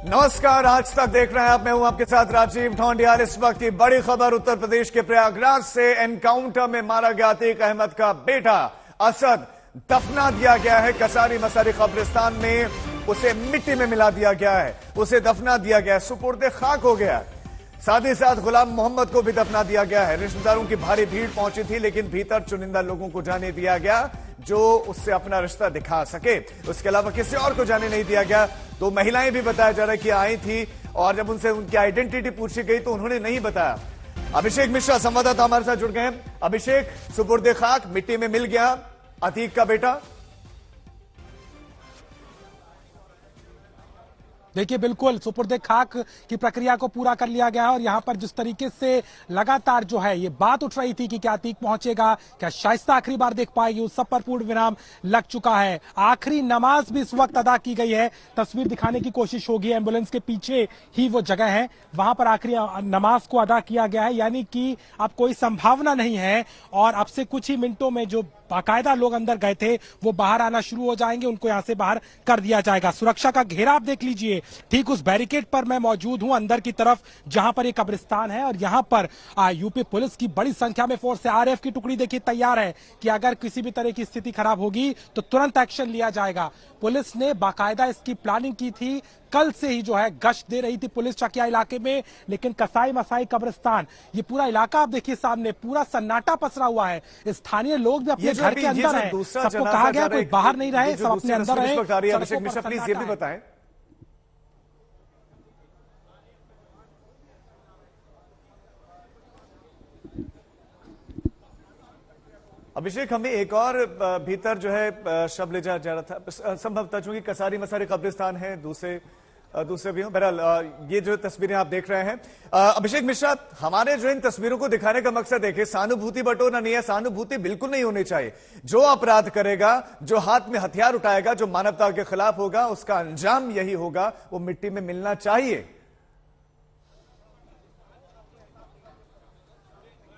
नमस्कार, आज तक देख रहे हैं आप। मैं हूं आपके साथ राजीव ढोंडियाल। इस वक्त की बड़ी खबर उत्तर प्रदेश के प्रयागराज से। एनकाउंटर में मारा गया अतीक अहमद का बेटा असद दफना दिया गया है कसारी मसारी कब्रिस्तान में। उसे मिट्टी में मिला दिया गया है, उसे दफना दिया गया है, सुपुर्दे खाक हो गया है। साथ ही साथ गुलाम मोहम्मद को भी दफना दिया गया है। रिश्तेदारों की भारी भीड़ पहुंची थी, लेकिन भीतर चुनिंदा लोगों को जाने दिया गया जो उससे अपना रिश्ता दिखा सके। उसके अलावा किसी और को जाने नहीं दिया गया। तो महिलाएं भी बताया जा रहा है कि आई थी, और जब उनसे उनकी आइडेंटिटी पूछी गई तो उन्होंने नहीं बताया। अभिषेक मिश्रा संवाददाता हमारे साथ जुड़ गए हैं। अभिषेक, सुपुर्दे खाक, मिट्टी में मिल गया अतीक का बेटा। देखिए, बिल्कुल सुपुर्दे खाक की प्रक्रिया को पूरा कर लिया गया है। और यहां पर जिस तरीके से लगातार जो है ये बात उठ रही थी कि क्या अतीक पहुंचेगा, क्या शाइस्ता आखिरी बार देख पाएगी, उस सब पर पूर्ण विराम लग चुका है। आखिरी नमाज भी इस वक्त अदा की गई है। तस्वीर दिखाने की कोशिश होगी, एम्बुलेंस के पीछे ही वो जगह है, वहां पर आखिरी नमाज को अदा किया गया है। यानी कि अब कोई संभावना नहीं है, और अब से कुछ ही मिनटों में जो बाकायदा लोग अंदर गए थे वो बाहर आना शुरू हो जाएंगे, उनको यहां से बाहर कर दिया जाएगा। सुरक्षा का घेरा आप देख लीजिए, ठीक उस बैरिकेड पर मैं मौजूद हूं अंदर की तरफ जहां पर ये कब्रिस्तान है। और यहां पर यूपी पुलिस की बड़ी संख्या में फोर्स है। आरएफ की टुकड़ी देखिए तैयार है कि अगर किसी भी तरह की स्थिति खराब होगी तो तुरंत एक्शन लिया जाएगा। पुलिस ने बाकायदा इसकी प्लानिंग की थी, कल से ही जो है गश्त दे रही थी पुलिस चकिया इलाके में। लेकिन कसाई मसाई कब्रिस्तान, ये पूरा इलाका आप देखिए सामने, पूरा सन्नाटा पसरा हुआ है। स्थानीय लोग भी अपने घर के अंदर हैं। सबको कहा गया कोई बाहर नहीं रहे, सब अपने अंदर रहे। अभिषेक मिश्रा, प्लीज ये भी बताएं। अभिषेक, हमें एक और भीतर जो है शव ले जा रहा था, संभवतः चूंकि कसारी मसारी कब्रिस्तान है, दूसरे भी हो। बहरहाल ये जो तस्वीरें आप देख रहे हैं, अभिषेक मिश्रा, हमारे जो इन तस्वीरों को दिखाने का मकसद है कि सहानुभूति बटोरना नहीं है। सहानुभूति बिल्कुल नहीं होनी चाहिए। जो अपराध करेगा, जो हाथ में हथियार उठाएगा, जो मानवता के खिलाफ होगा, उसका अंजाम यही होगा, वो मिट्टी में मिलना चाहिए।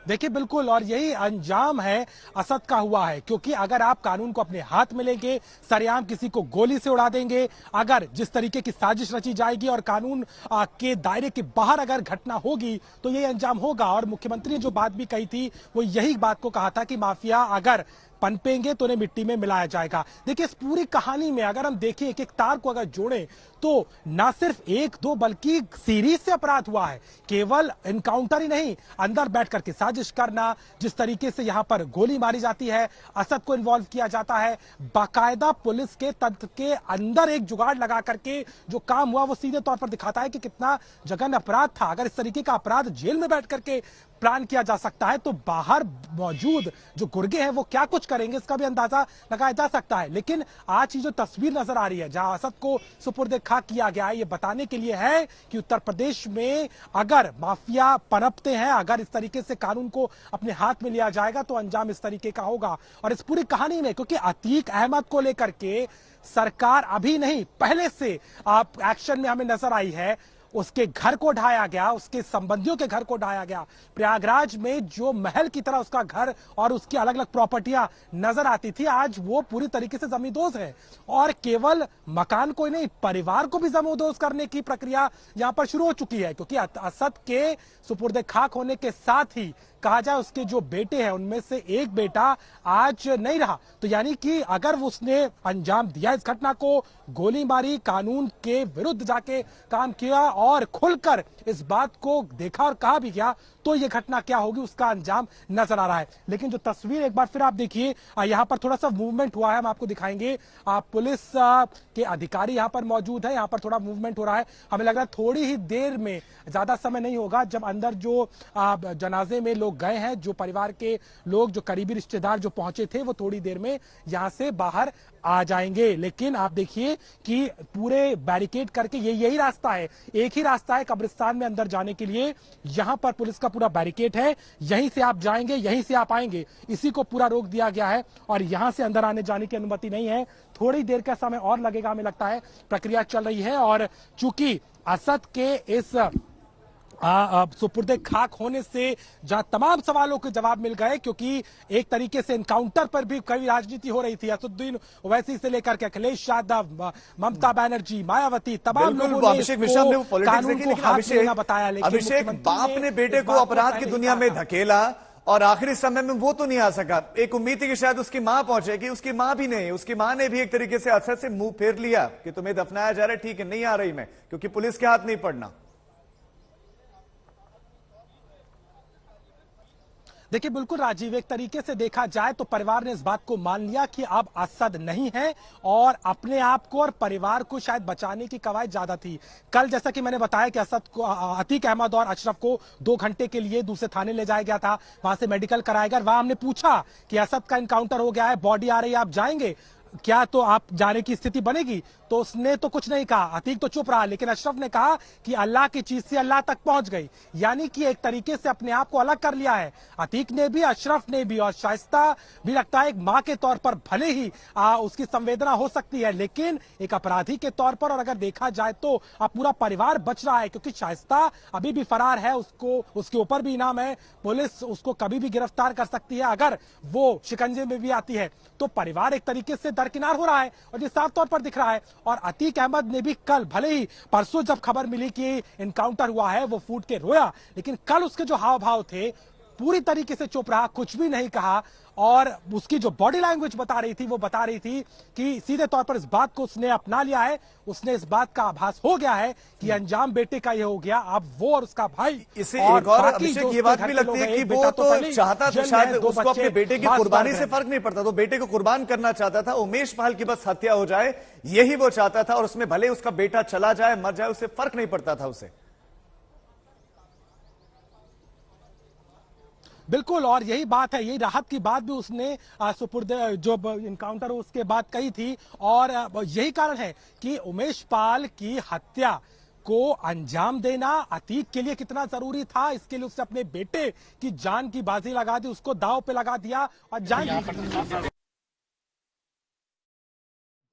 देखिए, बिल्कुल, और यही अंजाम है असद का हुआ है। क्योंकि अगर आप कानून को अपने हाथ में लेंगे, सरेआम किसी को गोली से उड़ा देंगे, अगर जिस तरीके की साजिश रची जाएगी और कानून के दायरे के बाहर अगर घटना होगी तो यही अंजाम होगा। और मुख्यमंत्री ने जो बात भी कही थी वो यही बात को कहा था कि माफिया अगर पनपेंगे तो उन्हें मिट्टी में मिलाया जाएगा। देखिए, इस पूरी कहानी में अगर हम देखें, एक एक तार को अगर जोड़ें तो ना सिर्फ एक दो बल्कि सीरीज से अपराध हुआ है। केवल एनकाउंटर ही नहीं, अंदर बैठ करके साजिश करना, जिस तरीके से यहां पर गोली मारी जाती है, असद को इन्वॉल्व किया जाता है, बाकायदा पुलिस के तंत्र के अंदर एक जुगाड़ लगा करके जो काम हुआ वो सीधे तौर पर दिखाता है कि कितना जघन्य अपराध था। अगर इस तरीके का अपराध जेल में बैठ करके प्लान किया जा सकता है तो बाहर मौजूद जो गुर्गे हैं वो क्या कुछ करेंगे, इसका भी अंदाजा लगाया जा सकता है। लेकिन आज की जो तस्वीर नजर आ रही है जहां असद को सुपुर्दे खाक किया गया है, ये बताने के लिए है कि उत्तर प्रदेश में अगर माफिया पनपते हैं, अगर इस तरीके से कानून को अपने हाथ में लिया जाएगा तो अंजाम इस तरीके का होगा। और इस पूरी कहानी में क्योंकि अतीक अहमद को लेकर के सरकार अभी नहीं, पहले से आप एक्शन में हमें नजर आई है। उसके घर को ढाया गया, उसके संबंधियों के घर को ढाया गया। प्रयागराज में जो महल की तरह उसका घर और उसकी अलग अलग प्रॉपर्टियां नजर आती थी, आज वो पूरी तरीके से जमींदोज है। और केवल मकान को ही नहीं, परिवार को भी जमींदोज करने की प्रक्रिया यहां पर शुरू हो चुकी है। क्योंकि असद के सुपुर्दे खाक होने के साथ ही कहा जाए उसके जो बेटे हैं उनमें से एक बेटा आज नहीं रहा। तो यानी कि अगर उसने अंजाम दिया इस घटना को, गोली मारी, कानून के विरुद्ध जाके काम किया और खुलकर इस बात को देखा और कहा भी गया, तो ये घटना क्या होगी उसका अंजाम नजर आ रहा है। लेकिन जो तस्वीर एक बार फिर आप देखिए, यहां पर थोड़ा सा मूवमेंट हुआ है, हम आपको दिखाएंगे। पुलिस के अधिकारी यहां पर मौजूद है, यहां पर थोड़ा मूवमेंट हो रहा है। हमें लग रहा है थोड़ी ही देर में, ज्यादा समय नहीं होगा, जब अंदर जो जनाजे में लोग गए हैं, जो परिवार के लोग, जो करीबी रिश्तेदार जो पहुंचे थे, वो थोड़ी देर में यहां से बाहर आ जाएंगे। लेकिन आप देखिए कि पूरे बैरिकेड करके यही रास्ता है, एक ही रास्ता है कब्रिस्तान में अंदर जाने के लिए। यहां पर पुलिस का पूरा बैरिकेड है, यहीं से आप जाएंगे, यहीं से आप आएंगे, इसी को पूरा रोक दिया गया है और यहां से अंदर आने जाने की अनुमति नहीं है। थोड़ी देर का समय और लगेगा, हमें लगता है, प्रक्रिया चल रही है। और चूंकि असद के इस सुपुर्दे खाक होने से जहां तमाम सवालों के जवाब मिल गए, क्योंकि एक तरीके से एनकाउंटर पर भी कई राजनीति हो रही थी। असदुद्दीन ओवैसी से लेकर के अखिलेश यादव, ममता बनर्जी, मायावती, तमाम लोगों ने कानून को हाथ लेना बताया। लेकिन अभिषेक, बाप ने बेटे को अपराध की दुनिया में धकेला और आखिरी समय में वो तो नहीं आ सका। एक उम्मीद थी कि शायद उसकी मां पहुंचेगी, उसकी मां भी नहीं। उसकी मां ने भी एक तरीके से असद से मुंह फेर लिया कि तुम्हें दफनाया जा रहा है, ठीक है नहीं आ रही मैं, क्योंकि पुलिस के हाथ नहीं पड़ना। देखिए बिल्कुल राजीव, एक तरीके से देखा जाए तो परिवार ने इस बात को मान लिया कि अब असद नहीं है और अपने आप को और परिवार को शायद बचाने की कवायद ज्यादा थी। कल जैसा कि मैंने बताया कि असद को, अतीक अहमद और अशरफ को 2 घंटे के लिए दूसरे थाने ले जाया गया था, वहां से मेडिकल कराया गया। वहां हमने पूछा कि असद का इनकाउंटर हो गया है, बॉडी आ रही है, आप जाएंगे क्या, तो आप जाने की स्थिति बनेगी? तो उसने तो कुछ नहीं कहा, अतीक तो चुप रहा। लेकिन अशरफ ने कहा कि अल्लाह की चीज से अल्लाह तक पहुंच गई, यानी कि एक तरीके से अपने आप को अलग कर लिया है अतीक ने भी, अशरफ ने भी। और शाइस्ता भी लगता है एक मां के तौर पर भले ही उसकी संवेदना हो सकती है, लेकिन एक अपराधी के तौर पर, और अगर देखा जाए तो अब पूरा परिवार बच रहा है, क्योंकि शाइस्ता अभी भी फरार है, उसके ऊपर भी इनाम है, पुलिस उसको कभी भी गिरफ्तार कर सकती है अगर वो शिकंजे में भी आती है। तो परिवार एक तरीके से दरकिनार हो रहा है और ये साफ तौर पर दिख रहा है। और अतीक अहमद ने भी कल, भले ही परसों जब खबर मिली कि इनकाउंटर हुआ है वो फूट के रोया, लेकिन कल उसके जो हाव भाव थे पूरी तरीके से चुप रहा, कुछ भी नहीं कहा। और उसकी जो बॉडी लैंग्वेज बता रही थी वो बता रही थी कि सीधे तौर पर इस बात को उसने अपना लिया है, उसने इस बात का आभास हो गया है कि अंजाम बेटे का ये हो गया। अब वो और उसका भाई, इसे एक और अभिषेक ये बात भी लगती है कि वो तो चाहता था, शायद उसको अपने बेटे की कुर्बानी से फर्क नहीं पड़ता, तो बेटे को कुर्बान करना चाहता था। उमेश पाल की बस हत्या हो जाए यही वो चाहता था, और उसमें भले उसका बेटा चला जाए मर जाए उसे फर्क नहीं पड़ता था उसे। बिल्कुल, और यही बात है, यही राहत की बात भी उसने सुपुर्द जो इनकाउंटर उसके बाद कही थी। और यही कारण है कि उमेश पाल की हत्या को अंजाम देना अतीक के लिए कितना जरूरी था, इसके लिए उसने अपने बेटे की जान की बाजी लगा दी, उसको दांव पे लगा दिया और जान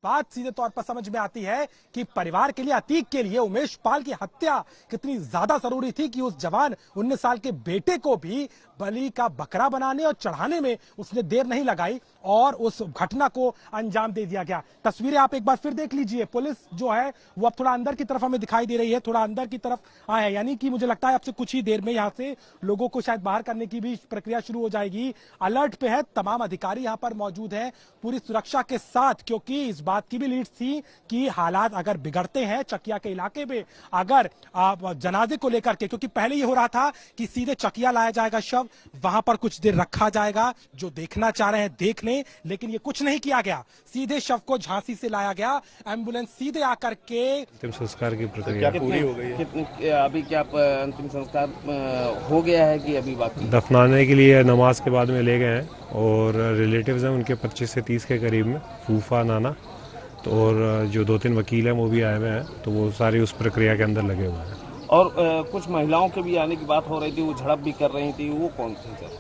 बात सीधे तौर पर समझ में आती है कि परिवार के लिए, अतीक के लिए उमेश पाल की हत्या कितनी ज्यादा जरूरी थी कि उस जवान 19 साल के बेटे को भी बलि का बकरा बनाने और चढ़ाने में उसने देर नहीं लगाई और उस घटना को अंजाम दे दिया गया। तस्वीरें आप एक बार फिर देख लीजिए, पुलिस जो है वो अब थोड़ा अंदर की तरफ हमें दिखाई दे रही है, थोड़ा अंदर की तरफ आए हैं, यानी कि मुझे लगता है अब से कुछ ही देर में यहां से लोगों को शायद बाहर करने की भी प्रक्रिया शुरू हो जाएगी। अलर्ट पे है, तमाम अधिकारी यहां पर मौजूद हैं पूरी सुरक्षा के साथ, क्योंकि इस बात की भी लीड थी कि हालात अगर बिगड़ते हैं चकिया के इलाके में, अगर जनाजे को लेकर के, क्योंकि पहले ये हो रहा था कि सीधे चकिया लाया जाएगा शव, वहां पर कुछ देर रखा जाएगा, जो देखना चाह रहे हैं देख लें, लेकिन ये कुछ नहीं किया गया। सीधे शव को झांसी से लाया गया, एम्बुलेंस सीधे आकर के अंतिम संस्कार की प्रक्रिया पूरी हो गई है। अभी क्या अंतिम संस्कार हो गया है कि अभी बाकी? दफनाने के लिए नमाज के बाद में ले गए हैं और रिलेटिव्स हैं उनके 25 से 30 के करीब में, फूफा नाना, तो और जो 2-3 वकील हैं वो भी आए हुए हैं, तो वो सारी उस प्रक्रिया के अंदर लगे हुए हैं। और कुछ महिलाओं के भी आने की बात हो रही थी, वो झड़प भी कर रही थी, वो कौन थी सर?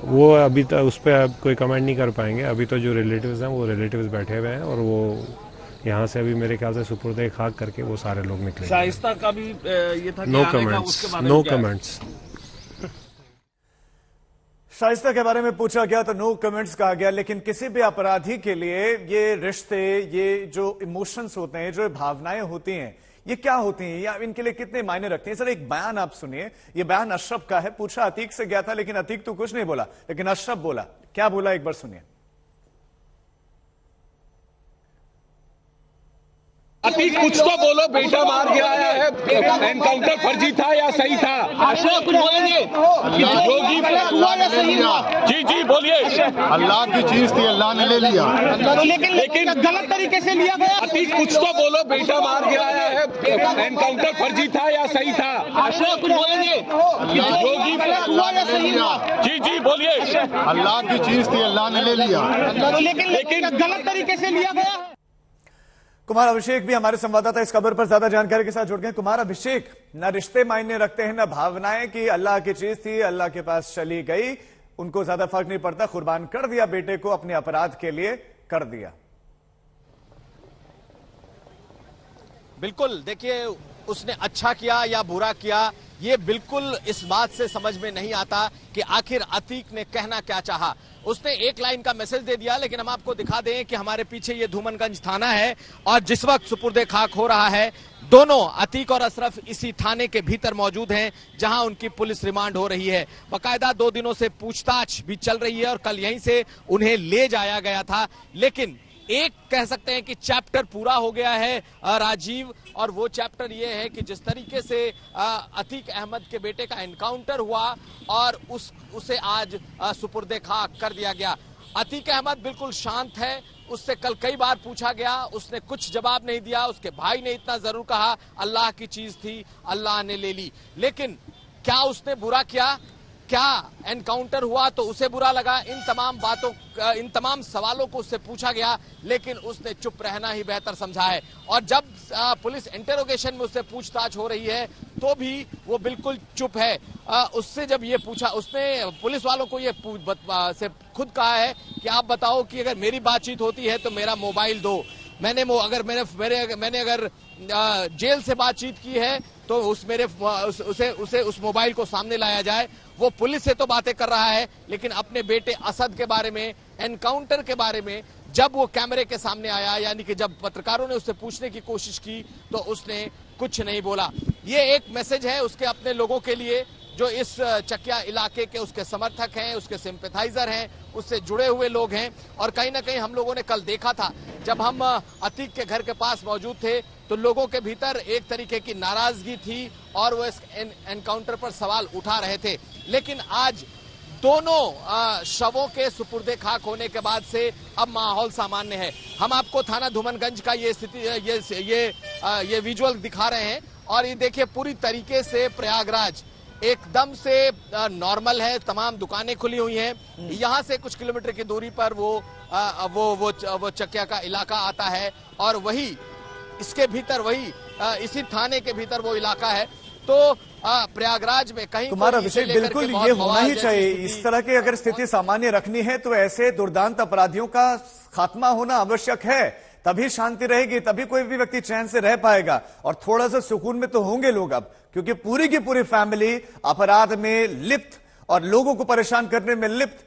वो अभी तक उस पर कोई कमेंट नहीं कर पाएंगे। अभी तो जो रिलेटिव्स हैं वो रिलेटिव्स बैठे हुए हैं और वो यहाँ से अभी मेरे ख्याल से सुपुर्दे खाक करके वो सारे लोग निकले। शाइस्ता का भी ये था no comments, no comments. Shaista के बारे में पूछा गया तो नो कमेंट्स कहा गया, लेकिन किसी भी अपराधी के लिए ये रिश्ते, ये जो इमोशंस होते हैं, जो भावनाएं होती हैं, ये क्या होती हैं या इनके लिए कितने मायने रखते हैं? सर एक बयान आप सुनिए, ये बयान अशरफ का है। पूछा अतीक से गया था, लेकिन अतीक तो कुछ नहीं बोला, लेकिन अशरफ बोला। क्या बोला एक बार सुनिए। अतीक कुछ तो बोलो, बेटा मार के आया है, एनकाउंटर फर्जी था या सही था? अशरफ कुछ बोलेंगे? योगी हुआ या सही हुआ? जी जी बोलिए। अल्लाह की चीज थी, अल्लाह ने ले लिया, लेकिन गलत तरीके से लिया गया। अतीक कुछ तो बोलो, बेटा मार के आया है, एनकाउंटर फर्जी था या सही था? अशरफ कुछ बोलेंगे? योगी हुआ या सही हुआ? जी जी बोलिए। अल्लाह की चीज थी, अल्लाह ने ले लिया, लेकिन गलत तरीके से लिया गया। कुमार अभिषेक भी हमारे संवाददाता इस खबर पर ज्यादा जानकारी के साथ जुड़ गए। कुमार अभिषेक, न रिश्ते मायने रखते हैं, न भावनाएं कि अल्लाह की चीज थी, अल्लाह के पास चली गई, उनको ज्यादा फर्क नहीं पड़ता, कुर्बान कर दिया बेटे को, अपने अपराध के लिए कर दिया। बिल्कुल, देखिए उसने अच्छा किया या बुरा किया, ये बिल्कुल इस बात से समझ में नहीं आता कि आखिर अतीक ने कहना क्या चाहा। उसने एक लाइन का मैसेज दे दिया, लेकिन हम आपको दिखा दें कि हमारे पीछे ये धूमनगंज थाना है और जिस वक्त सुपुर्दे खाक हो रहा है, दोनों अतीक और अशरफ इसी थाने के भीतर मौजूद हैं, जहां उनकी पुलिस रिमांड हो रही है। बाकायदा 2 दिनों से पूछताछ भी चल रही है और कल यहीं से उन्हें ले जाया गया था। लेकिन एक कह सकते हैं कि चैप्टर पूरा हो गया है राजीव, और वो चैप्टर ये है कि जिस तरीके से अतीक अहमद के बेटे का एनकाउंटर हुआ और उसे आज सुपुर्दे खाक कर दिया गया। अतीक अहमद बिल्कुल शांत है, उससे कल कई बार पूछा गया, उसने कुछ जवाब नहीं दिया। उसके भाई ने इतना जरूर कहा अल्लाह की चीज थी, अल्लाह ने ले ली। लेकिन क्या उसने बुरा किया? क्या एनकाउंटर हुआ तो उसे बुरा लगा? इन तमाम सवालों को उससे पूछा गया, लेकिन उसने चुप रहना ही बेहतर समझा है। और जब पुलिस इंटेरोगेशन में उससे पूछताछ हो रही है तो भी वो बिल्कुल चुप है। उससे जब ये पूछा, उसने पुलिस वालों को ये से खुद कहा है कि आप बताओ कि अगर मेरी बातचीत होती है तो मेरा मोबाइल दो। मैंने अगर जेल से बातचीत की है तो उस मोबाइल को सामने लाया जाए। वो पुलिस से तो बातें कर रहा है, लेकिन अपने बेटे असद के बारे में, एनकाउंटर के बारे में जब वो कैमरे के सामने आया, यानी कि जब पत्रकारों ने उससे पूछने की कोशिश की, तो उसने कुछ नहीं बोला। ये एक मैसेज है उसके अपने लोगों के लिए जो इस चकिया इलाके के उसके समर्थक हैं, उसके सिंपैथाइजर हैं, उससे जुड़े हुए लोग हैं। और कहीं ना कहीं हम लोगों ने कल देखा था, जब हम अतीक के घर के पास मौजूद थे, तो लोगों के भीतर एक तरीके की नाराजगी थी और वो इस एनकाउंटर पर सवाल उठा रहे थे। लेकिन आज दोनों शवों के सुपुर्दे खाक होने के बाद से अब माहौल सामान्य है। हम आपको थाना धूमनगंज का ये स्थिति ये विजुअल दिखा रहे हैं और ये देखिए पूरी तरीके से प्रयागराज एकदम से नॉर्मल है। तमाम दुकानें खुली हुई हैं। यहाँ से कुछ किलोमीटर की दूरी पर वो चकिया का इलाका आता है और वही इसके भीतर इसी थाने के भीतर वो इलाका है। तो प्रयागराज में कहीं तुम्हारा विषय बिल्कुल ये होना ही चाहिए। इस तरह की अगर स्थिति सामान्य रखनी है तो ऐसे दुर्दांत अपराधियों का खात्मा होना आवश्यक है, तभी शांति रहेगी, तभी कोई भी व्यक्ति चैन से रह पाएगा और थोड़ा सा सुकून में तो होंगे लोग अब, क्योंकि पूरी की पूरी फैमिली अपराध में लिप्त और लोगों को परेशान करने में लिप्त।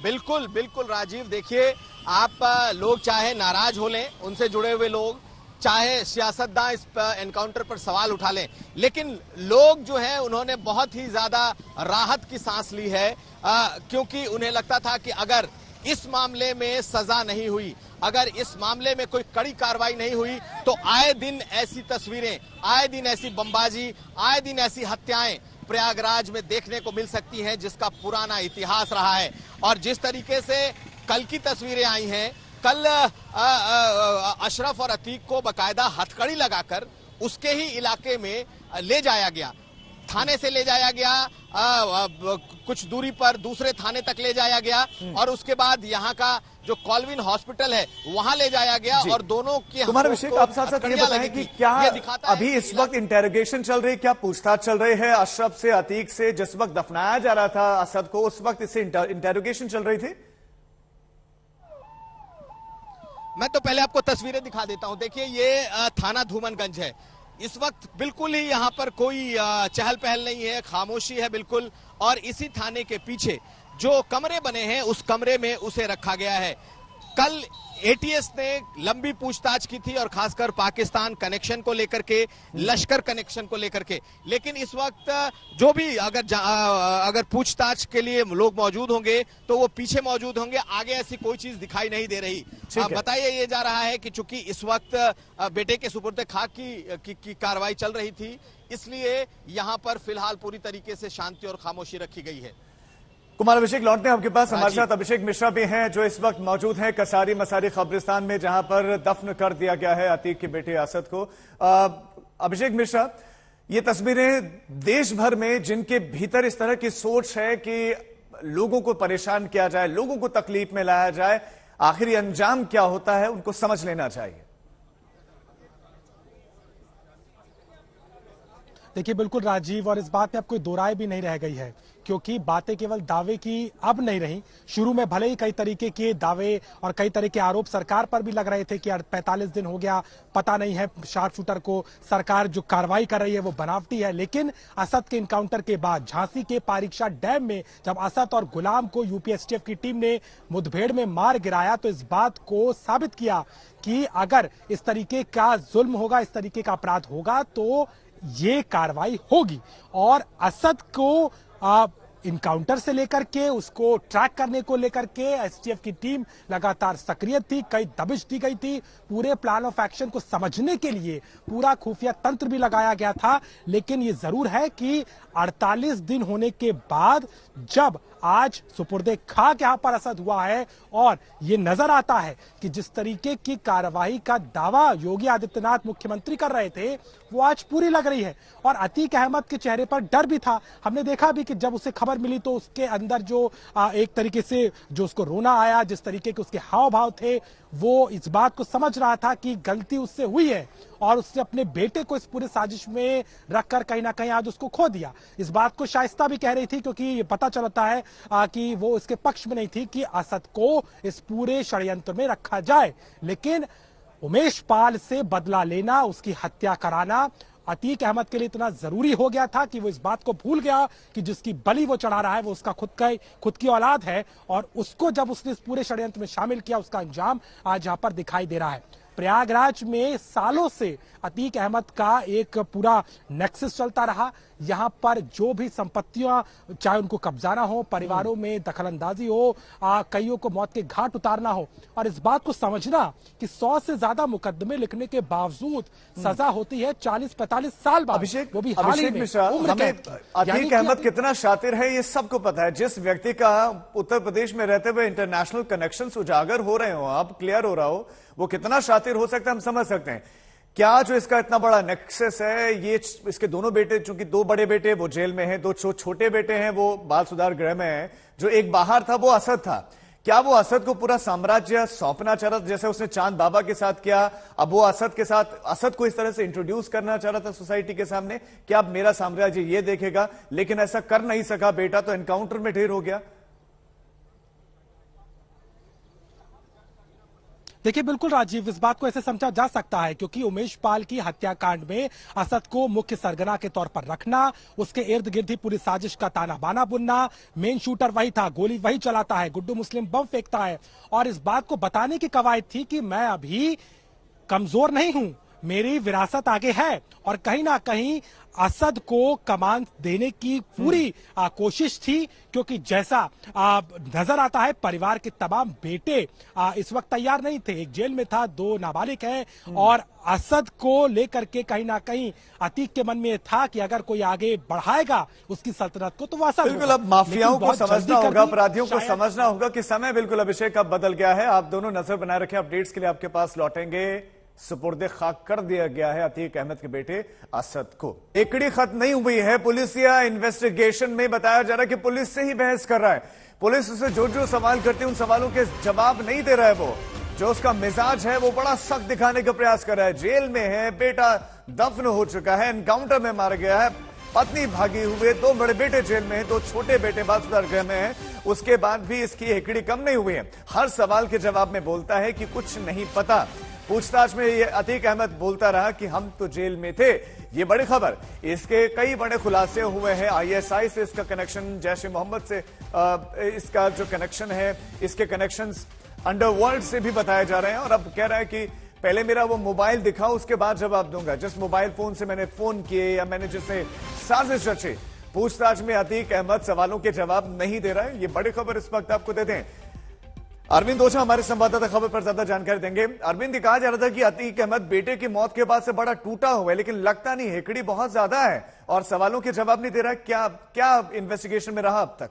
बिल्कुल बिल्कुल राजीव, देखिए आप लोग चाहे नाराज हो लें, उनसे जुड़े हुए लोग चाहे सियासतदान इस एनकाउंटर पर सवाल उठा लें, लेकिन लोग जो है उन्होंने बहुत ही ज्यादा राहत की सांस ली है, क्योंकि उन्हें लगता था कि अगर इस मामले में सजा नहीं हुई, अगर इस मामले में कोई कड़ी कार्रवाई नहीं हुई, तो आए दिन ऐसी तस्वीरें, आए दिन ऐसी बमबाजी, आए दिन ऐसी हत्याएं प्रयागराज में देखने को मिल सकती हैं, जिसका पुराना इतिहास रहा है। और जिस तरीके से कल की तस्वीरें आई हैं, कल अशरफ और अतीक को बकायदा हथकड़ी लगाकर उसके ही इलाके में ले जाया गया, थाने से ले जाया गया, कुछ दूरी पर दूसरे थाने तक ले जाया गया और उसके बाद यहाँ का जो कॉलविन हॉस्पिटल है वहां ले जाया गया। और दोनों की तुम्हारा विषय आप साथ ये बताएं कि क्या अभी इस वक्त इंटेरोगेशन चल रही, क्या पूछताछ चल रही है अशरफ से, अतीक से? जिस वक्त दफनाया जा रहा था असद को, उस वक्त इससे इंटेरोगेशन चल रही थी? मैं तो पहले आपको तस्वीरें दिखा देता हूं। देखिए ये थाना धूमनगंज है। इस वक्त बिल्कुल ही यहाँ पर कोई चहल पहल नहीं है, खामोशी है बिल्कुल। और इसी थाने के पीछे जो कमरे बने हैं उस कमरे में उसे रखा गया है। कल एटीएस ने लंबी पूछताछ की थी और खासकर पाकिस्तान कनेक्शन को लेकर के, लश्कर कनेक्शन को लेकर के, लेकिन इस वक्त जो भी अगर पूछताछ के लिए लोग मौजूद होंगे तो वो पीछे मौजूद होंगे, आगे ऐसी कोई चीज दिखाई नहीं दे रही। बताया ये जा रहा है कि चूंकि इस वक्त बेटे के सुपुर्द खाक की कार्रवाई चल रही थी, इसलिए यहां पर फिलहाल पूरी तरीके से शांति और खामोशी रखी गई है। कुमार अभिषेक लौटते हैं आपके पास। हमारे साथ अभिषेक मिश्रा भी हैं जो इस वक्त मौजूद हैं कसारी मसारी कब्रिस्तान में, जहां पर दफन कर दिया गया है अतीक के बेटे असद को। अभिषेक मिश्रा, ये तस्वीरें देश भर में जिनके भीतर इस तरह की सोच है कि लोगों को परेशान किया जाए, लोगों को तकलीफ में लाया जाए, आखिरी अंजाम क्या होता है उनको समझ लेना चाहिए। देखिए बिल्कुल राजीव, और इस बात में अब कोई दो राय भी नहीं रह गई है, क्योंकि बातें केवल दावे की अब नहीं रही। शुरू में भले ही कई तरीके के दावे और कई तरह के आरोप सरकार पर भी लग रहे थे कि 45 दिन हो गया, पता नहीं है शार्प शूटर को, सरकार जो कार्रवाई कर रही है वो बनावटी है। लेकिन असद के इनकाउंटर के बाद झांसी के परीक्षा डैम में जब असद और गुलाम को यूपीएसटीएफ की टीम ने मुठभेड़ में मार गिराया, तो इस बात को साबित किया कि अगर इस तरीके का जुल्म होगा, इस तरीके का अपराध होगा, तो ये कार्रवाई होगी। और असद को इनकाउंटर से लेकर के उसको ट्रैक करने को लेकर के एसटीएफ की टीम लगातार सक्रिय थी, कई दबिश दी गई थी, पूरे प्लान ऑफ एक्शन को समझने के लिए पूरा खुफिया तंत्र भी लगाया गया था। लेकिन ये जरूर है कि 48 दिन होने के बाद जब आज सुपुर्दे खाक यहां पर असद हुआ है और ये नजर आता है कि जिस तरीके की कार्रवाई का दावा योगी आदित्यनाथ मुख्यमंत्री कर रहे थे वो आज पूरी लग रही है। और अतीक अहमद के चेहरे पर डर भी था, हमने देखा भी कि जब उसे खबर मिली तो उसके अंदर जो एक तरीके से जो उसको रोना आया, जिस तरीके के उसके हाव भाव थे, वो इस बात को समझ रहा था कि गलती उससे हुई है और उसने अपने बेटे को इस पूरे साजिश में रखकर कहीं ना कहीं आज उसको खो दिया। इस बात को शाइस्ता भी कह रही थी, क्योंकि ये पता चलता है कि वो इसके पक्ष में नहीं थी कि असद को इस पूरे षड्यंत्र में रखा जाए। लेकिन उमेश पाल से बदला लेना, उसकी हत्या कराना अतीक अहमद के लिए इतना जरूरी हो गया था कि वो इस बात को भूल गया कि जिसकी बलि वो चढ़ा रहा है वो उसका खुद की औलाद है। और उसको जब उसने इस पूरे षड्यंत्र में शामिल किया, उसका अंजाम आज यहां पर दिखाई दे रहा है। प्रयागराज में सालों से अतीक अहमद का एक पूरा नेक्सस चलता रहा। यहां पर जो भी संपत्तियां, चाहे उनको कब्जाना हो, परिवारों में दखलंदाजी हो, कईयों को मौत के घाट उतारना हो, और इस बात को समझना कि 100 से ज्यादा मुकदमे लिखने के बावजूद सजा होती है 40-45 साल बाद, अभिषेक, वो भी हाल ही में। अतीक अहमद कितना शातिर है ये सबको पता है। जिस व्यक्ति का उत्तर प्रदेश में रहते हुए इंटरनेशनल कनेक्शन उजागर हो रहे हो, आप क्लियर हो रहा हो, वो कितना शातिर हो सकता है हम समझ सकते हैं। क्या जो इसका इतना बड़ा नेक्सस है, ये इसके दोनों बेटे, चूंकि 2 बड़े बेटे वो जेल में हैं, 2 छोटे बेटे हैं वो बाल सुधार गृह में हैं, जो एक बाहर था वो असद था। क्या वो असद को पूरा साम्राज्य सौंपना चाह रहा था, जैसे उसने चांद बाबा के साथ किया, अब वो असद के साथ, असद को इस तरह से इंट्रोड्यूस करना चाह रहा था सोसाइटी के सामने कि अब मेरा साम्राज्य ये देखेगा, लेकिन ऐसा कर नहीं सका बेटा, तो एनकाउंटर में ढेर हो गया। देखिए बिल्कुल राजीव, इस बात को ऐसे समझा जा सकता है क्योंकि उमेश पाल की हत्याकांड में असद को मुख्य सरगना के तौर पर रखना, उसके इर्द गिर्द ही पूरी साजिश का ताना बाना बुनना, मेन शूटर वही था, गोली वही चलाता है, गुड्डू मुस्लिम बम फेंकता है, और इस बात को बताने की कवायद थी कि मैं अभी कमजोर नहीं हूं, मेरी विरासत आगे है। और कहीं ना कहीं असद को कमान देने की पूरी कोशिश थी, क्योंकि जैसा नजर आता है परिवार के तमाम बेटे इस वक्त तैयार नहीं थे। एक जेल में था, 2 नाबालिग हैं, और असद को लेकर के कहीं ना कहीं अतीक के मन में था कि अगर कोई आगे बढ़ाएगा उसकी सल्तनत को तो वो असद। बिल्कुल, अब माफियाओं को समझना होगा, अपराधियों को समझना होगा कि समय बिल्कुल अभिषेक अब बदल गया है। आप दोनों नजर बनाए रखें, अपडेट्स के लिए आपके पास लौटेंगे। सुपुर्दे खाक कर दिया गया है अतीक अहमद के बेटे असद को। एकड़ी खत्म नहीं हुई है, पुलिस या इन्वेस्टिगेशन में बताया जा रहा है कि पुलिस से ही बहस कर रहा है। पुलिस उसे जो सवाल करती है उन सवालों के जवाब नहीं दे रहा है। वो जो उसका मिजाज है वो बड़ा सख्त दिखाने का प्रयास कर रहा है। जेल में है, बेटा दफन हो चुका है, एनकाउंटर में मारा गया है, पत्नी भागी हुई, 2 बड़े बेटे जेल में हैं, 2 छोटे बेटे बाल सुधार गृह में हैं, उसके बाद भी इसकी एकड़ी कम नहीं हुई है। हर सवाल के जवाब में बोलता है कि कुछ नहीं पता। पूछताछ में ये अतीक अहमद बोलता रहा कि हम तो जेल में थे। ये बड़ी खबर, इसके कई बड़े खुलासे हुए हैं। आईएसआई से इसका कनेक्शन, जैश ए मोहम्मद से इसका जो कनेक्शन है, इसके कनेक्शंस अंडरवर्ल्ड से भी बताए जा रहे हैं। और अब कह रहा है कि पहले मेरा वो मोबाइल दिखाओ, उसके बाद जवाब दूंगा। जिस मोबाइल फोन से मैंने फोन किए या मैंने जिससे साजिश रची। पूछताछ में अतीक अहमद सवालों के जवाब नहीं दे रहा है। ये बड़ी खबर इस वक्त आपको देते हैं। अरविंद ओझा हमारे संवाददाता खबर पर ज्यादा जानकारी देंगे। अरविंद, कहा जा रहा था कि अतीक अहमद बेटे की मौत के बाद से बड़ा टूटा हुआ है, लेकिन लगता नहीं, हेकड़ी बहुत ज्यादा है और सवालों के जवाब नहीं दे रहा है। क्या इन्वेस्टिगेशन में रहा अब तक?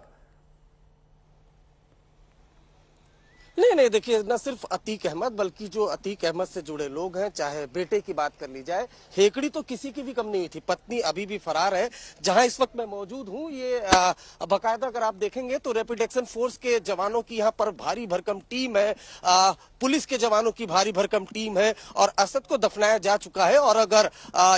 नहीं देखिए, न सिर्फ अतीक अहमद बल्कि जो अतीक अहमद से जुड़े लोग हैं, चाहे बेटे की बात कर ली जाए, हेकड़ी तो किसी की भी कम नहीं हुई थी। पत्नी अभी भी फरार है। जहां इस वक्त मैं मौजूद हूं, ये बाकायदा अगर आप देखेंगे तो रैपिड एक्शन फोर्स के जवानों की यहाँ पर भारी भरकम टीम है, पुलिस के जवानों की भारी भरकम टीम है और असद को दफनाया जा चुका है। और अगर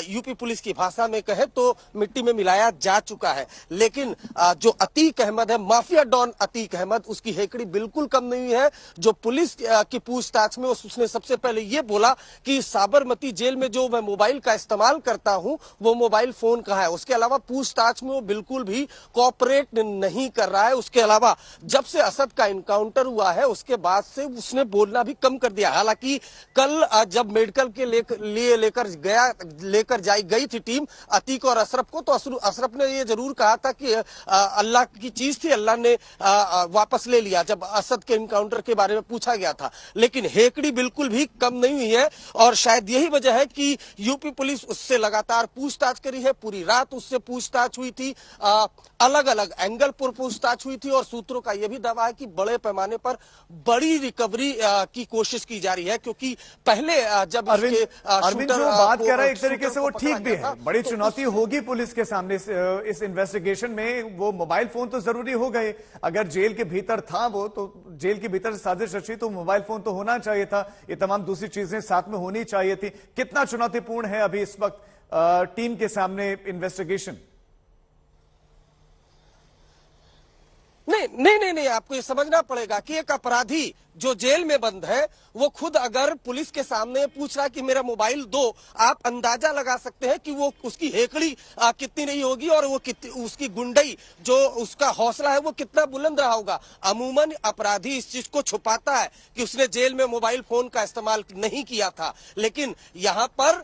यूपी पुलिस की भाषा में कहे तो मिट्टी में मिलाया जा चुका है। लेकिन जो अतीक अहमद है, माफिया डॉन अतीक अहमद, उसकी हेकड़ी बिल्कुल कम नहीं हुई है। जो पुलिस की पूछताछ में उसने सबसे पहले ये बोला कि साबरमती जेल में जो मैं मोबाइल का इस्तेमाल करता हूं वो मोबाइल फोन का है। उसके अलावा पूछताछ में वो बिल्कुल भी कोऑपरेट नहीं कर रहा है। उसके अलावा जब से असद का इनकाउंटर हुआ है उसके बाद से उसने बोलना भी कम कर दिया। हालांकि कल जब मेडिकल के लिए लेकर गई थी टीम अतीक और अशरफ को, तो अशरफ ने ये जरूर कहा था कि अल्लाह की चीज थी, अल्लाह ने वापस ले लिया जब असद के इनकाउंटर के बारे में पूछा गया था। लेकिन हेकड़ी बिल्कुल भी कम नहीं हुई है और शायद यही वजह है कि यूपी पुलिस उससे लगातार पूछताछ करी है। पूरी रात उससे पूछताछ हुई थी, अलग अलग एंगल पर पूछताछ हुई थी और सूत्रों का यह भी दावा है कि बड़े पैमाने पर बड़ी रिकवरी की कोशिश की जा रही है। क्योंकि पहले जब अरविंद जो बात कर रहा है एक तरीके से वो ठीक भी है। बड़ी चुनौती होगी पुलिस के सामने इस इन्वेस्टिगेशन में। वो मोबाइल फोन तो जरूरी हो गए, अगर जेल के भीतर था वो, तो जेल के भीतर साजिश रची तो मोबाइल फोन तो होना चाहिए था, ये तमाम दूसरी चीजें साथ में होनी चाहिए थी। कितना चुनौतीपूर्ण है अभी इस वक्त टीम के सामने इन्वेस्टिगेशन? नहीं, आपको ये समझना पड़ेगा कि एक अपराधी जो जेल में बंद है वो खुद अगर पुलिस के सामने पूछ रहा है कि मेरा मोबाइल दो, आप अंदाजा लगा सकते हैं कि वो उसकी हेकड़ी कितनी नहीं होगी और वो उसकी गुंडई, जो उसका हौसला है वो कितना बुलंद रहा होगा। अमूमन अपराधी इस चीज को छुपाता है कि उसने जेल में मोबाइल फोन का इस्तेमाल नहीं किया था। लेकिन यहाँ पर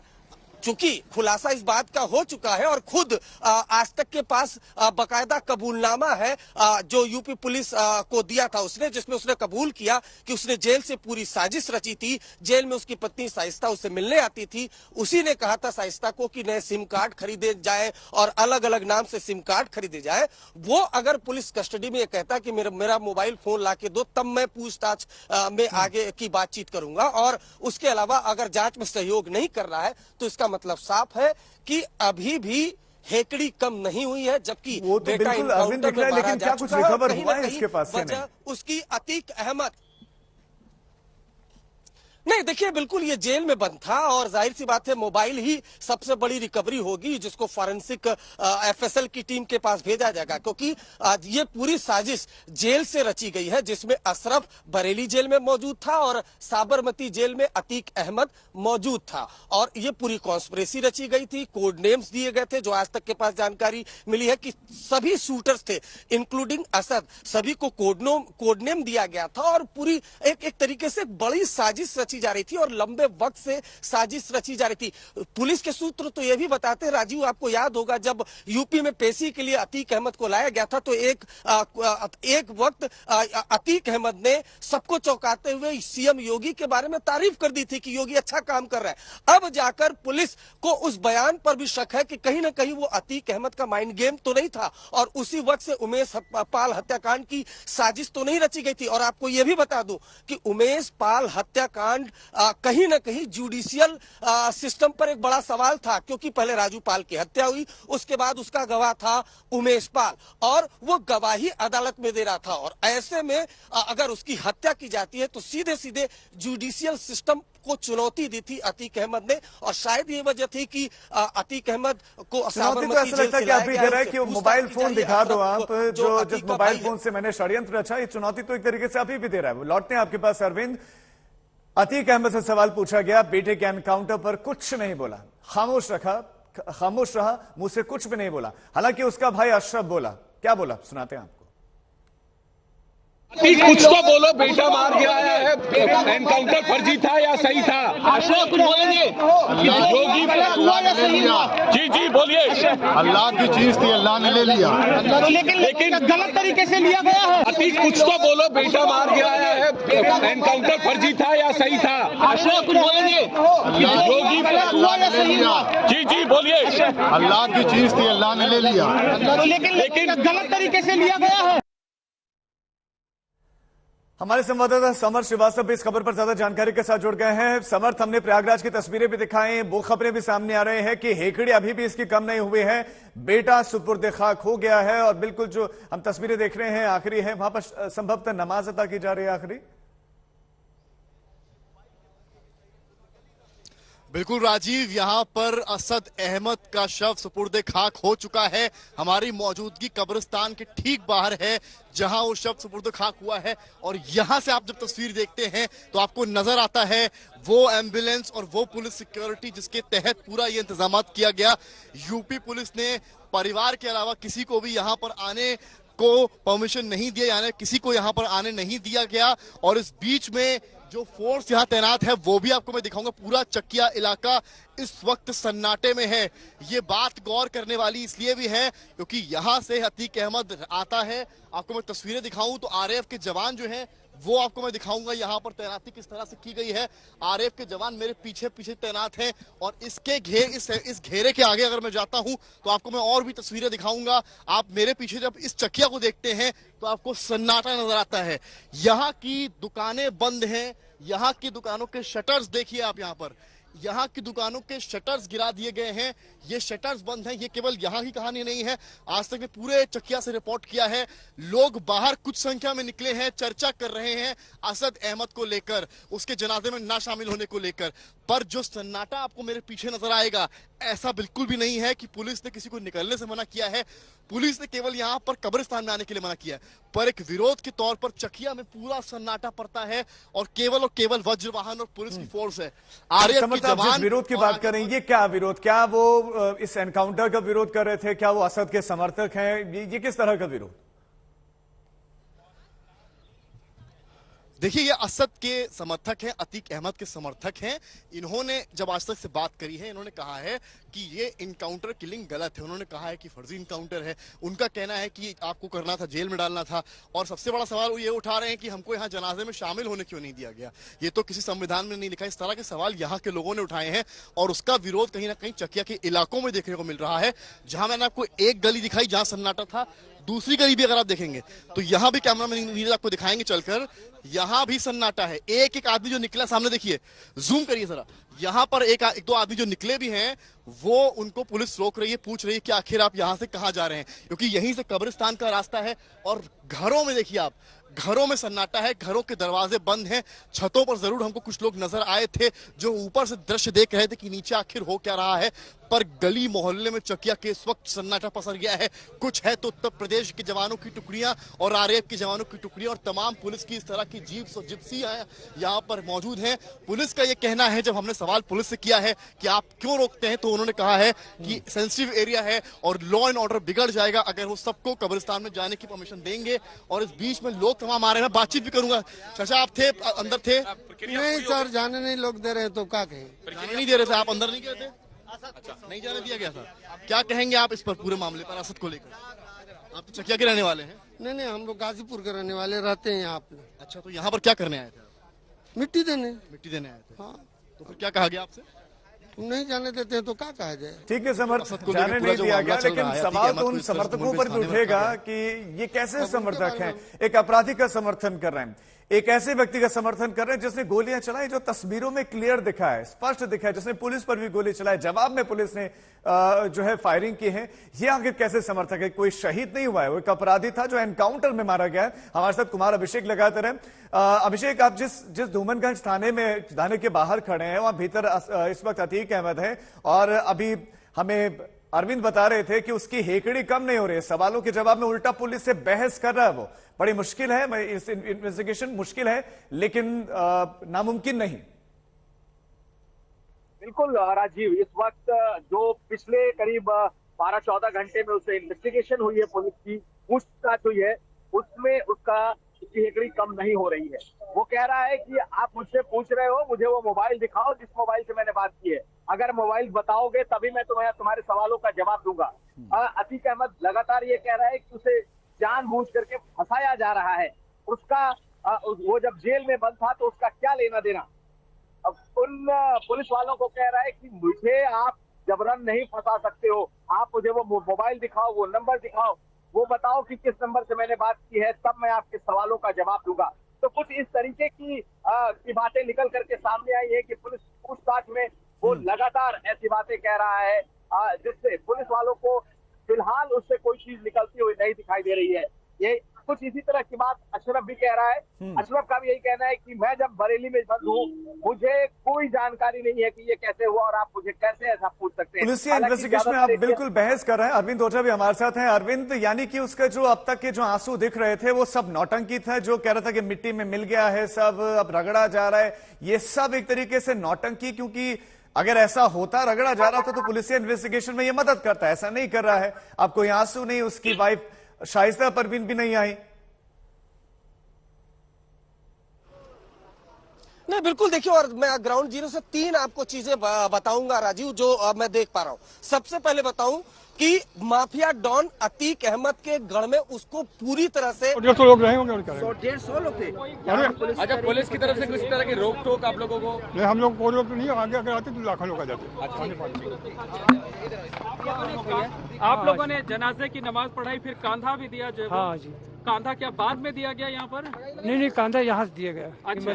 चूंकि खुलासा इस बात का हो चुका है और खुद आज तक के पास बकायदा कबूलनामा है जो यूपी पुलिस को दिया था उसने, जिसमें उसने कबूल किया कि उसने जेल से पूरी साजिश रची थी। जेल में उसकी पत्नी साइस्ता उससे मिलने आती थी, उसी ने कहा था साइस्ता को कि नए सिम कार्ड खरीदे जाए और अलग अलग नाम से सिम कार्ड खरीदे जाए। वो अगर पुलिस कस्टडी में ये कहता कि मेरा मोबाइल फोन लाके दो, तब मैं पूछताछ में आगे की बातचीत करूंगा। और उसके अलावा अगर जांच में सहयोग नहीं कर रहा है तो इसका मतलब साफ है कि अभी भी हेकड़ी कम नहीं हुई है। जबकि वो तो बेटा बिल्कुल अरविंद दिख रहा है, लेकिन क्या कुछ रिकवर हुआ है इसके पास से? नहीं, उसकी अतीक अहमद नहीं, देखिए बिल्कुल ये जेल में बंद था और जाहिर सी बात है मोबाइल ही सबसे बड़ी रिकवरी होगी जिसको फॉरेंसिक एफएसएल की टीम के पास भेजा जाएगा। क्योंकि ये पूरी साजिश जेल से रची गई है जिसमें अशरफ बरेली जेल में मौजूद था और साबरमती जेल में अतीक अहमद मौजूद था और ये पूरी कॉन्स्पिरेसी रची गई थी। कोड नेम्स दिए गए थे, जो आज तक के पास जानकारी मिली है कि सभी शूटर्स थे इंक्लूडिंग असद, सभी को कोड नेम दिया गया था और पूरी एक तरीके से बड़ी साजिश रची जा रही थी और लंबे वक्त से साजिश रची जा रही थी। पुलिस के सूत्र तो यह भी बताते हैं, राजीव आपको याद होगा जब यूपी में पेशी के लिए अतीक अहमद को लाया गया था तो एक वक्त अतीक अहमद ने सबको चौंकाते हुए सीएम योगी के बारे में तारीफ कर दी थी कि योगी अच्छा काम कर रहा है। अब जाकर पुलिस को उस बयान पर भी शक है कि कहीं ना कहीं वो अतीक अहमद का माइंड गेम तो नहीं था और उसी वक्त से उमेश पाल हत्याकांड की साजिश तो नहीं रची गई थी। और आपको यह भी बता दूं कि उमेश पाल हत्याकांड कहीं ना कहीं जुडिशियल सिस्टम पर एक बड़ा सवाल था, क्योंकि पहले राजू पाल की हत्या हुई, उसके बाद उसका गवाह था उमेश पाल और वो गवाही अदालत में दे रहा था। और ऐसे में अगर उसकी हत्या की जाती है तो सीधे सीधे जुडिशियल सिस्टम को चुनौती दी थी अतीक अहमद ने और शायद ये वजह थी कि अतीक अहमद को साबरमती जेल से लाया गया है कि मोबाइल फोन दिखा दो आप, जो जिस मोबाइल फोन से मैंने षड्यंत्र रचा, ये चुनौती तो एक तरीके से अभी भी दे रहा है। लौटते हैं आपके पास अरविंद। अतीक अहमद से सवाल पूछा गया, बेटे के एनकाउंटर पर कुछ नहीं बोला, खामोश रहा, मुंह से कुछ भी नहीं बोला। हालांकि उसका भाई अशरफ बोला। क्या बोला सुनाते हैं आपको। कुछ तो बोलो, बेटा मार के आया है, एनकाउंटर फर्जी था या सही था? अशरफ कुछ बोलेंगे? योगी जी बोलिए। अल्लाह की चीज थी, अल्लाह ने ले लिया, लेकिन गलत तरीके से लिया गया है। अतीक कुछ तो बोलो, बेटा मार के आया है, एनकाउंटर फर्जी था या सही था? अशरफ कुछ बोलेंगे? योगी जी बोलिए। अल्लाह की चीज थी, अल्लाह ने ले लिया, लेकिन गलत तरीके से लिया गया है। हमारे संवाददाता समर श्रीवास्तव भी इस खबर पर ज्यादा जानकारी के साथ जुड़ गए हैं। समर्थ, हमने प्रयागराज की तस्वीरें भी दिखाई, वो खबरें भी सामने आ रहे हैं कि हेकड़ी अभी भी इसकी कम नहीं हुई है, बेटा सुपुर्द खाक हो गया है और बिल्कुल जो हम तस्वीरें देख रहे हैं आखिरी है, वहां पर संभवतः नमाज अदा की जा रही है आखिरी। बिल्कुल राजीव, यहाँ पर असद अहमद का शव सुपुर्दे खाक हो चुका है। हमारी मौजूदगी कब्रिस्तान के ठीक बाहर है जहां वो शव सुपुर्दे खाक हुआ है और यहां से आप जब तस्वीर देखते हैं तो आपको नजर आता है वो एम्बुलेंस और वो पुलिस सिक्योरिटी जिसके तहत पूरा ये इंतजाम किया गया। यूपी पुलिस ने परिवार के अलावा किसी को भी यहाँ पर आने को परमिशन नहीं दिया, यानी किसी को यहाँ पर आने नहीं दिया गया। और इस बीच में जो फोर्स यहाँ तैनात है वो भी आपको मैं दिखाऊंगा। पूरा चकिया इलाका इस वक्त सन्नाटे में है। ये बात गौर करने वाली इसलिए भी है क्योंकि यहाँ से अतीक अहमद आता है। आपको मैं तस्वीरें दिखाऊं तो आरएएफ के जवान जो हैं वो आपको मैं दिखाऊंगा यहाँ पर तैनाती किस तरह से की गई है। आरएएफ के जवान मेरे पीछे पीछे तैनात हैं और इसके इस घेरे के आगे अगर मैं जाता हूं तो आपको मैं और भी तस्वीरें दिखाऊंगा। आप मेरे पीछे जब इस चकिया को देखते हैं तो आपको सन्नाटा नजर आता है। यहाँ की दुकानें बंद हैं, यहाँ की दुकानों के शटर्स देखिए आप, यहाँ पर यहाँ की दुकानों के शटर्स गिरा दिए गए हैं। ये शटर्स बंद हैं। ये केवल यहाँ की कहानी नहीं है, आज तक ने पूरे चकिया से रिपोर्ट किया है। लोग बाहर कुछ संख्या में निकले हैं, चर्चा कर रहे हैं असद अहमद को लेकर, उसके जनाजे में ना शामिल होने को लेकर। पर जो सन्नाटा आपको मेरे पीछे नजर आएगा, ऐसा बिल्कुल भी नहीं है कि पुलिस ने किसी को निकलने से मना किया है। पुलिस ने केवल यहाँ पर कब्रिस्तान में आने के लिए मना किया है, पर एक विरोध के तौर पर चकिया में पूरा सन्नाटा पड़ता है और केवल वज्र वाहन और पुलिस की फोर्स है। आरएएफ के जवान विरोध की बात करें, ये क्या विरोध, क्या वो इस एनकाउंटर का विरोध कर रहे थे, क्या वो असद के समर्थक हैं, ये किस तरह का विरोध? देखिए, ये असद के समर्थक हैं, अतीक अहमद के समर्थक हैं। इन्होंने जब आज तक से बात करी है, इन्होंने कहा है कि ये इनकाउंटर किलिंग गलत है। उन्होंने कहा है कि फर्जी इनकाउंटर है। उनका कहना है कि आपको करना था, जेल में डालना था। और सबसे बड़ा सवाल वो ये उठा रहे हैं कि हमको यहाँ जनाजे में शामिल होने क्यों नहीं दिया गया, ये तो किसी संविधान में नहीं लिखा। इस तरह के सवाल यहाँ के लोगों ने उठाए हैं और उसका विरोध कहीं ना कहीं चकिया के इलाकों में देखने को मिल रहा है। जहां मैंने आपको एक गली दिखाई जहां सन्नाटा था, दूसरी गली भी अगर आप देखेंगे तो यहां भी कैमरा मैन आपको दिखाएंगे चलकर, यहां भी सन्नाटा है। एक एक आदमी जो निकला, सामने देखिए, जूम करिए जरा, यहां पर एक दो आदमी जो निकले भी हैं वो उनको पुलिस रोक रही है, पूछ रही है कि आखिर आप यहां से कहां जा रहे हैं, क्योंकि यहीं से कब्रिस्तान का रास्ता है। और घरों में देखिए आप, घरों में सन्नाटा है, घरों के दरवाजे बंद हैं। छतों पर जरूर हमको कुछ लोग नजर आए थे जो ऊपर से दृश्य देख रहे थे कि नीचे आखिर हो क्या रहा है, पर गली मोहल्ले में चकिया के इस वक्त सन्नाटा पसर गया है। कुछ है तो उत्तर प्रदेश के जवानों की टुकड़ियां और आरएएफ के जवानों की टुकड़ियां और तमाम पुलिस की इस तरह की जीप्स और जिप्सियां यहाँ पर मौजूद हैं। पुलिस का ये कहना है, जब हमने सवाल पुलिस से किया है कि आप क्यों रोकते हैं, तो उन्होंने कहा है कि सेंसिटिव एरिया है और लॉ एंड ऑर्डर बिगड़ जाएगा अगर वो सबको कब्रिस्तान में जाने की परमिशन देंगे। और इस बीच में लोग तमाम आ रहे हैं, बातचीत भी करूंगा। चाचा, आप थे अंदर थे? नहीं सर, जाने नहीं लोग दे रहे तो क्या कहें, जाने नहीं दे रहे थे, आप अंदर नहीं गए थे? अच्छा, नहीं जाने दिया गया था। क्या कहेंगे आप इस पर, पूरे मामले पर, असद को लेकर? आप तो चकिया के रहने वाले हैं? नहीं, हम लोग गाजीपुर के रहने वाले, रहते हैं यहाँ पे। अच्छा, तो यहाँ पर क्या करने आए थे? मिट्टी देने आए थे। हाँ। तो फिर क्या कहा गया आपसे? नहीं जाने देते हैं तो क्या कहा जाए। ठीक है, समर्थक जाने नहीं दिया गया, लेकिन सवाल तो उन समर्थकों पर भी उठेगा कि ये कैसे समर्थक हैं, एक अपराधी का समर्थन कर रहे हैं, एक ऐसे व्यक्ति का समर्थन कर रहे हैं जिसने गोलियां चलाई, जो तस्वीरों में क्लियर दिखा है, स्पष्ट दिखा है, जिसने पुलिस पर भी गोली चलाई, जवाब में पुलिस ने जो है फायरिंग की है। ये आखिर कैसे समर्थक है? कोई शहीद नहीं हुआ है, वो एक अपराधी था जो एनकाउंटर में मारा गया है। हमारे साथ कुमार अभिषेक लगाते रहे। अभिषेक, आप जिस धूमनगंज थाने के बाहर खड़े हैं, वहां भीतर इस वक्त अतीक अहमद है और अभी हमें अरविंद बता रहे थे कि उसकी हेकड़ी कम नहीं हो रही है। सवालों के जवाब में उल्टा पुलिस से बहस कर रहा है। वो बड़ी मुश्किल है, इस इन्वेस्टिगेशन मुश्किल है लेकिन नामुमकिन नहीं। बिल्कुल राजीव, इस वक्त जो पिछले करीब 12-14 घंटे में उससे इन्वेस्टिगेशन हुई है, पुलिस की पूछताछ हुई है, उसमें उसकी हेकड़ी कम नहीं हो रही है। वो कह रहा है कि आप मुझसे पूछ रहे हो, मुझे वो मोबाइल दिखाओ जिस मोबाइल से मैंने बात की है, अगर मोबाइल बताओगे तभी मैं तुम्हारे सवालों का जवाब दूंगा। अतीक अहमद लगातार ये कह रहा है कि उसे जानबूझ करके फंसाया जा रहा है। उसका वो जब जेल में बंद था तो उसका क्या लेना देना। अब उन पुलिस वालों को कह रहा है कि मुझे आप जबरन नहीं फंसा सकते हो, आप मुझे वो मोबाइल दिखाओ, वो नंबर दिखाओ, वो बताओ कि किस नंबर से मैंने बात की है, तब मैं आपके सवालों का जवाब दूंगा। तो कुछ इस तरीके की बातें निकल करके सामने आई है कि पुलिस पूछताछ में वो लगातार ऐसी बातें कह रहा है जिससे पुलिस वालों को फिलहाल उससे कोई चीज निकलती हुई नहीं दिखाई दे रही है। ये कुछ इसी तरह की बात अशरफ भी कह रहा है। अशरफ का भी यही कहना है कि मैं जब बरेली में बंद हूँ, मुझे कोई जानकारी नहीं है कि ये कैसे हुआ और आप मुझे कैसे ऐसा पूछ सकते हैं। पुलिस इन्वेस्टिगेशन में आप बिल्कुल बहस कर रहे हैं। अरविंद ओझा भी हमारे साथ हैं। अरविंद, यानी कि उसका जो अब तक के जो आंसू दिख रहे थे वो सब नौटंकी था, जो कह रहा था कि मिट्टी में मिल गया है, सब अब रगड़ा जा रहा है, ये सब एक तरीके से नौटंकी, क्योंकि अगर ऐसा होता, रगड़ा जा रहा था, तो पुलिस इन्वेस्टिगेशन में ये मदद करता है। ऐसा नहीं कर रहा है। अब कोई आंसू नहीं, उसकी वाइफ शाइस्ता परवीन भी नहीं आई। नहीं, बिल्कुल देखिए, और मैं ग्राउंड जीरो से 3 आपको चीजें बताऊंगा राजीव, जो मैं देख पा रहा हूं। सबसे पहले बताऊं कि माफिया डॉन अतीक अहमद के गढ़ में उसको पूरी तरह से 150 लोग रहे होंगे। 150 लोग थे। अच्छा, पुलिस की तरफ से किसी तरह की रोक टोक आप लोगों को? नहीं, हम लोग कोई रोक नहीं, आगे अगर आते तो लाखों लोग आ जाते। आप लोगों ने जनाजे की नमाज पढ़ाई, फिर कांधा भी दिया। हाँ जी। कांधा क्या बाद में दिया गया यहाँ पर? नहीं, कांधा यहाँ से दिया गया। अच्छा,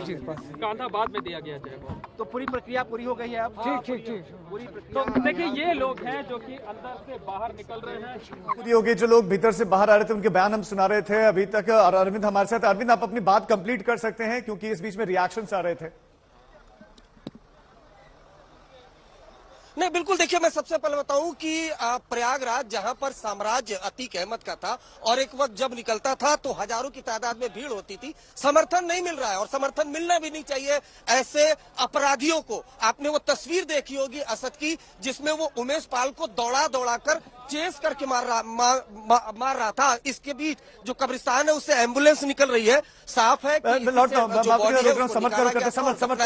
कांधा बाद में दिया गया जय। तो पूरी प्रक्रिया पूरी हो गई है अब? ठीक। पूरी प्रक्रिया। तो देखिए, ये लोग हैं जो कि अंदर से बाहर निकल रहे हैं। पूरी हो गई। जो लोग भीतर से बाहर आ रहे थे उनके बयान हम सुना रहे थे अभी तक। और अरविंद हमारे साथ। अरविंद, आप अपनी बात कंप्लीट कर सकते हैं, क्योंकि इस बीच में रिएक्शंस आ रहे थे। नहीं, बिल्कुल देखिए, मैं सबसे पहले बताऊं कि प्रयागराज जहां पर साम्राज्य अतीक अहमद का था और एक वक्त जब निकलता था तो हजारों की तादाद में भीड़ होती थी। समर्थन नहीं मिल रहा है और समर्थन मिलना भी नहीं चाहिए ऐसे अपराधियों को। आपने वो तस्वीर देखी होगी असद की, जिसमें वो उमेश पाल को दौड़ा कर चेस करके मार रहा था। इसके बीच जो कब्रिस्तान है उससे एम्बुलेंस निकल रही है। साफ है कि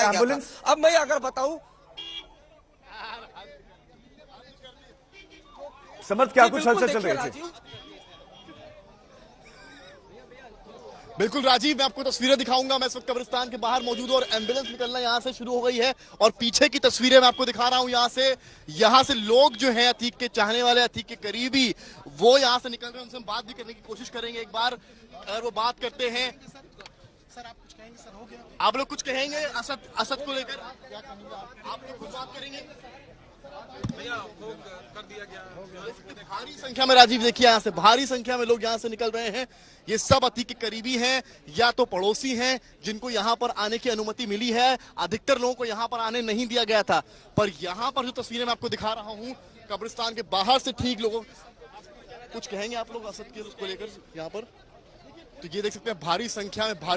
एम्बुलेंस। अब मैं अगर बताऊं, समर्थ, क्या कुछ हलचल चल रही थी? बिल्कुल राजीव, मैं आपको तस्वीरें दिखाऊंगा। मैं इस वक्त कब्रिस्तान के बाहर मौजूद हूं और एम्बुलेंस निकलना यहां से शुरू हो गई है और पीछे की तस्वीरें मैं आपको दिखा रहा हूं। यहां से लोग जो हैं अतीक के चाहने वाले, अतीक के करीबी, वो यहां से निकल रहे हैं। उनसे हम बात भी करने की कोशिश करेंगे एक बार, अगर वो बात करते हैं। सर, आप कुछ कहेंगे? सर, हो गया? आप लोग कुछ कहेंगे असद को लेकर? आप लोग कुछ बात करेंगे? कर दिया गया। भारी संख्या में राजीव देखिए, यहाँ से भारी संख्या में लोग यहाँ से निकल रहे हैं। ये सब अतीक के करीबी हैं या तो पड़ोसी हैं जिनको यहाँ पर आने की अनुमति मिली है। अधिकतर लोगों को यहाँ पर आने नहीं दिया गया था, पर यहाँ पर जो तस्वीरें मैं आपको दिखा रहा हूँ कब्रिस्तान के बाहर से ठीक लोगों। कुछ कहेंगे आप लोग असद के उसको लेकर? यहाँ पर तो ये देख सकते हैं भारी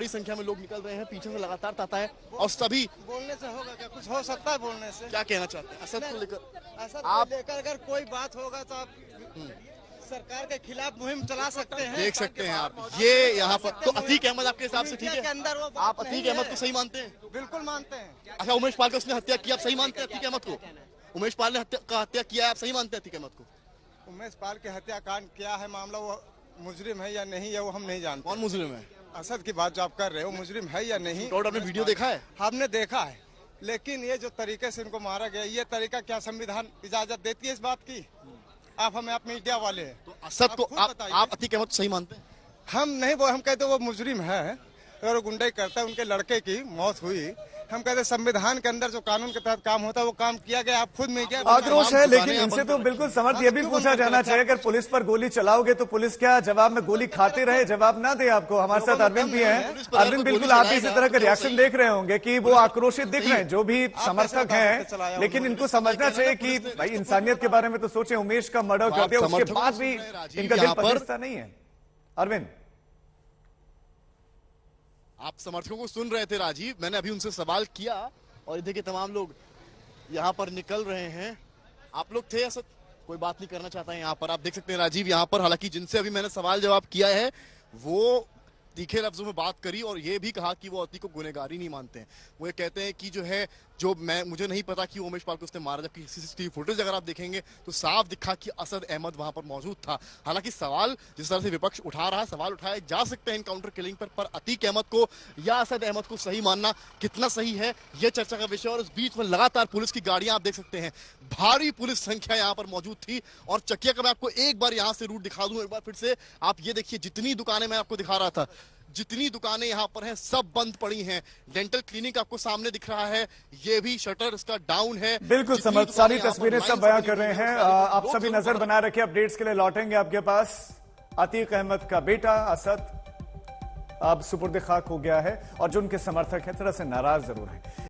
संख्या में लोग निकल रहे हैं। पीछे से लगातार ताता है और सभी। बोलने से होगा क्या? कुछ हो सकता है बोलने से? क्या कहना चाहते हैं असद को लेकर? असद को लेकर अगर कोई बात होगा तो आप सरकार के खिलाफ मुहिम चला सकते हैं। देख सकते हैं आप ये यहाँ पर। तो अतीक अहमद आपके हिसाब से ठीक है? आप अतीक अहमद को सही मानते हैं? बिल्कुल मानते हैं। अच्छा, उमेश पाल का उसने हत्या किया, आप सही मानते हैं अतीक अहमद को? उमेश पाल ने हत्या किया, आप सही मानते हैं अतीक अहमद को? उमेश पाल के हत्याकांड क्या है मामला, वो मुजरिम है या नहीं है वो हम नहीं जानते। कौन मुजरिम है? असद की बात जो आप कर रहे हो, मुजरिम है या नहीं? आपने वीडियो देखा है? हमने देखा है, लेकिन ये जो तरीके से इनको मारा गया, ये तरीका क्या संविधान इजाजत देती है इस बात की? आप हमें, आप मीडिया वाले हैं, तो असद को आप अतीक अहमद सही मानते हैं? हम नहीं, वो हम कहते वो मुजरिम है। अगर वो गुंडाई करता है, उनके लड़के की मौत हुई, हम कहते संविधान के अंदर जो कानून के तहत काम होता है वो काम किया गया। आप खुद में क्या आक्रोश है, लेकिन इनसे तो बिल्कुल समर्थ ये भी पूछा जाना चाहिए, अगर पुलिस पर गोली चलाओगे तो पुलिस क्या जवाब में गोली खाते रहे, जवाब ना दे आपको? हमारे साथ अरविंद भी हैं। अरविंद, बिल्कुल आप इसी तरह के रिएक्शन देख रहे होंगे कि वो आक्रोशित दिख रहे हैं जो भी समर्थक हैं, लेकिन इनको समझना चाहिए कि भाई इंसानियत के बारे में तो सोचे। उमेश का मर्डर कर दिया, उसके बाद भी इनका दिल पसीजता नहीं है। अरविंद, आप समर्थकों को सुन रहे थे राजीव, मैंने अभी उनसे सवाल किया और ये देखिए तमाम लोग यहाँ पर निकल रहे हैं। आप लोग थे असद? कोई बात नहीं करना चाहता है यहाँ पर, आप देख सकते हैं राजीव यहाँ पर। हालांकि जिनसे अभी मैंने सवाल जवाब किया है वो तीखे लफ्जों में बात करी और ये भी कहा कि वो अतीक को गुनहगारी नहीं मानते हैं। वो ये कहते हैं कि जो है, जो मुझे नहीं पता कि उमेश पाल को उसने मारा, जबकि सीसीटीवी फुटेज अगर आप देखेंगे तो साफ दिखा कि असद अहमद वहां पर मौजूद था। हालांकि सवाल जिस तरह से विपक्ष उठा रहा है, सवाल उठाए जा सकते हैं एनकाउंटर किलिंग पर अतीक अहमद को या असद अहमद को सही मानना कितना सही है, यह चर्चा का विषय। और इस बीच में लगातार पुलिस की गाड़ियां आप देख सकते हैं, भारी पुलिस संख्या यहाँ पर मौजूद थी। और चकिया का मैं आपको एक बार यहाँ से रूट दिखा दूं एक बार फिर से। आप ये देखिए, जितनी दुकानें मैं आपको दिखा रहा था, जितनी दुकानें यहाँ पर हैं सब बंद पड़ी हैं। डेंटल क्लिनिक आपको सामने दिख रहा है, ये भी शटर इसका डाउन है। बिल्कुल समझ, सारी तस्वीरें सब बयां कर रहे हैं। आप सभी नजर बनाए रखिए, अपडेट्स के लिए लौटेंगे आपके पास। अतीक अहमद का बेटा असद अब सुपुर्द खाक हो गया है और जो उनके समर्थक हैं थोड़ा से नाराज जरूर हैं।